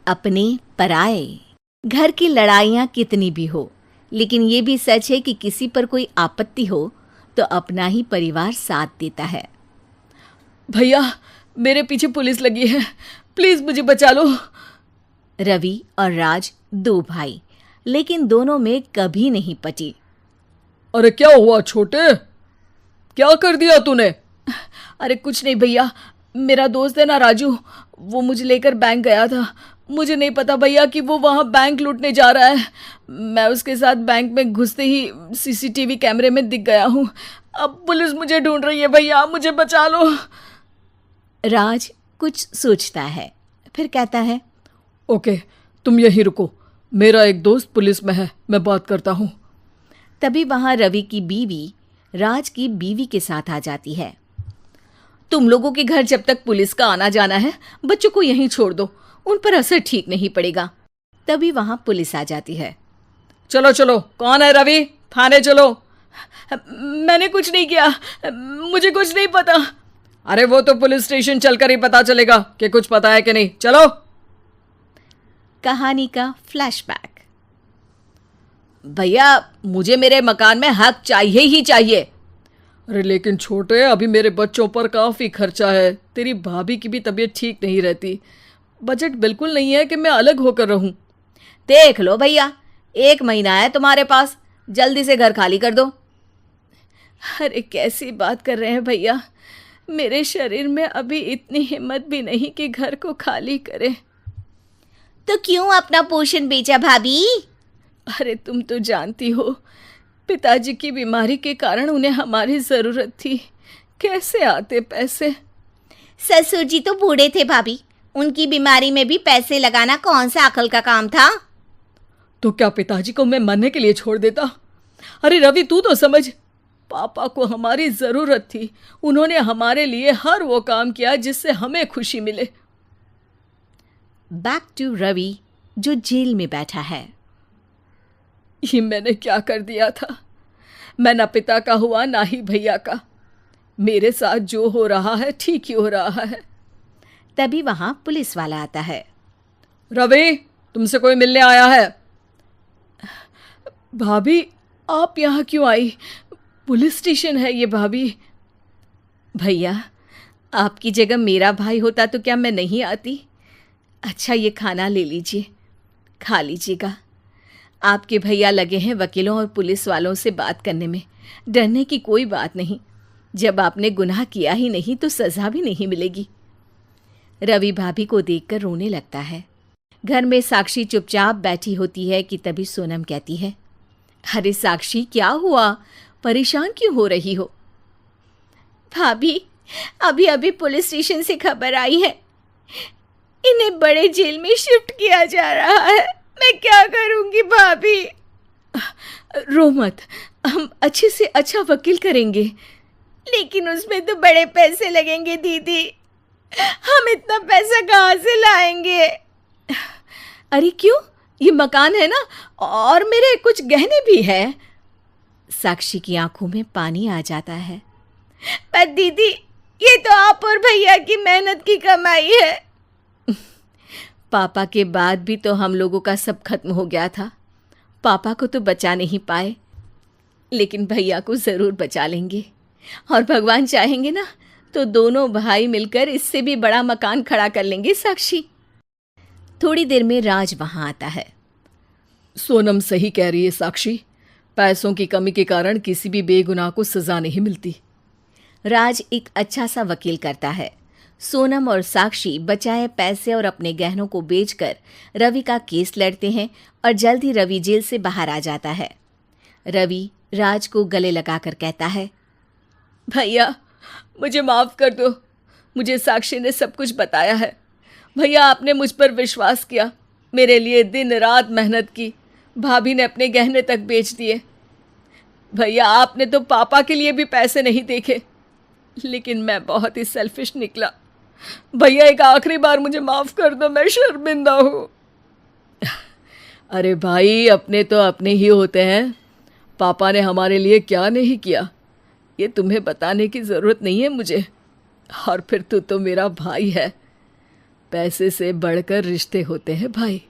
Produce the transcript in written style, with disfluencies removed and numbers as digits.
अपने पराए। घर की लड़ाइयाँ कितनी भी हो, लेकिन ये भी सच है कि किसी पर कोई आपत्ति हो तो अपना ही परिवार साथ देता है। भैया, मेरे पीछे पुलिस लगी है, प्लीज मुझे बचा लो। रवि और राज दो भाई, लेकिन दोनों में कभी नहीं पटी। अरे क्या हुआ छोटे, क्या कर दिया तूने? अरे कुछ नहीं भैया, मेरा दोस्त है ना राजू, वो मुझे लेकर बैंक गया था। मुझे नहीं पता भैया कि वो वहाँ बैंक लूटने जा रहा है। मैं उसके साथ बैंक में घुसते ही सीसीटीवी कैमरे में दिख गया हूँ। अब पुलिस मुझे ढूंढ रही है भैया, मुझे बचा लो। राज कुछ सोचता है, फिर कहता है, ओके, तुम यहीं रुको, मेरा एक दोस्त पुलिस में है, मैं बात करता हूँ। तभी वहां रवि की बीवी राज की बीवी के साथ आ जाती है। तुम लोगों के घर जब तक पुलिस का आना जाना है, बच्चों को यहीं छोड़ दो, उन पर असर ठीक नहीं पड़ेगा। तभी वहां पुलिस आ जाती है। चलो चलो, कौन है रवि, थाने चलो। मैंने कुछ नहीं किया, मुझे कुछ नहीं पता। अरे वो तो पुलिस स्टेशन चलकर ही पता चलेगा कि कुछ पता है कि नहीं, चलो। कहानी का फ्लैशबैक। भैया, मुझे मेरे मकान में हक चाहिए ही चाहिए। अरे लेकिन छोटे, अभी मेरे बच्चों पर काफ़ी खर्चा है, तेरी भाभी की भी तबीयत ठीक नहीं रहती, बजट बिल्कुल नहीं है कि मैं अलग होकर रहूं। देख लो भैया, 1 महीना है तुम्हारे पास, जल्दी से घर खाली कर दो। अरे कैसी बात कर रहे हैं भैया, मेरे शरीर में अभी इतनी हिम्मत भी नहीं कि घर को खाली करे। तो क्यों अपना पोषण बेचा भाभी? अरे तुम तो जानती हो, पिताजी की बीमारी के कारण उन्हें हमारी ज़रूरत थी, कैसे आते पैसे। ससुर जी तो बूढ़े थे भाभी, उनकी बीमारी में भी पैसे लगाना कौन सा अकल का काम था। तो क्या पिताजी को मैं मरने के लिए छोड़ देता? अरे रवि, तू तो समझ, पापा को हमारी ज़रूरत थी, उन्होंने हमारे लिए हर वो काम किया जिससे हमें खुशी मिले। बैक टू रवि, जो जेल में बैठा है। ये मैंने क्या कर दिया था? मैं ना पिता का हुआ ना ही भैया का, मेरे साथ जो हो रहा है ठीक ही हो रहा है। तभी वहां पुलिस वाला आता है। रवि, तुमसे कोई मिलने आया है। भाभी, आप यहाँ क्यों आई? पुलिस स्टेशन है ये भाभी। भैया, आपकी जगह मेरा भाई होता तो क्या मैं नहीं आती? अच्छा, ये खाना ले लीजिए, खा लीजिएगा। आपके भैया लगे हैं वकीलों और पुलिस वालों से बात करने में, डरने की कोई बात नहीं, जब आपने गुनाह किया ही नहीं तो सज़ा भी नहीं मिलेगी। रवि भाभी को देखकर रोने लगता है। घर में साक्षी चुपचाप बैठी होती है कि तभी सोनम कहती है, अरे साक्षी, क्या हुआ, परेशान क्यों हो रही हो? भाभी, अभी अभी पुलिस स्टेशन से खबर आई है, इन्हें बड़े जेल में शिफ्ट किया जा रहा है, मैं क्या करूंगी भाभी? रो मत, हम अच्छे से अच्छा वकील करेंगे। लेकिन उसमें तो बड़े पैसे लगेंगे दीदी, हम इतना पैसा कहाँ से लाएंगे? अरे क्यों, ये मकान है ना, और मेरे कुछ गहने भी हैं। साक्षी की आंखों में पानी आ जाता है। पर दीदी, ये तो आप और भैया की मेहनत की कमाई है। पापा के बाद भी तो हम लोगों का सब खत्म हो गया था, पापा को तो बचा नहीं पाए, लेकिन भैया को ज़रूर बचा लेंगे, और भगवान चाहेंगे ना तो दोनों भाई मिलकर इससे भी बड़ा मकान खड़ा कर लेंगे। साक्षी। थोड़ी देर में राज वहाँ आता है। सोनम सही कह रही है साक्षी, पैसों की कमी के कारण किसी भी बेगुनाह को सज़ा नहीं मिलती। राज एक अच्छा सा वकील करता है। सोनम और साक्षी बचाए पैसे और अपने गहनों को बेचकर रवि का केस लड़ते हैं और जल्द ही रवि जेल से बाहर आ जाता है। रवि राज को गले लगाकर कहता है, भैया मुझे माफ़ कर दो, मुझे साक्षी ने सब कुछ बताया है। भैया, आपने मुझ पर विश्वास किया, मेरे लिए दिन रात मेहनत की, भाभी ने अपने गहने तक बेच दिए। भैया, आपने तो पापा के लिए भी पैसे नहीं देखे, लेकिन मैं बहुत ही सेल्फिश निकला। भैया, एक आखिरी बार मुझे माफ़ कर दो, मैं शर्मिंदा हूँ। अरे भाई, अपने तो अपने ही होते हैं, पापा ने हमारे लिए क्या नहीं किया ये तुम्हें बताने की ज़रूरत नहीं है मुझे। और फिर तू तो मेरा भाई है, पैसे से बढ़कर रिश्ते होते हैं भाई।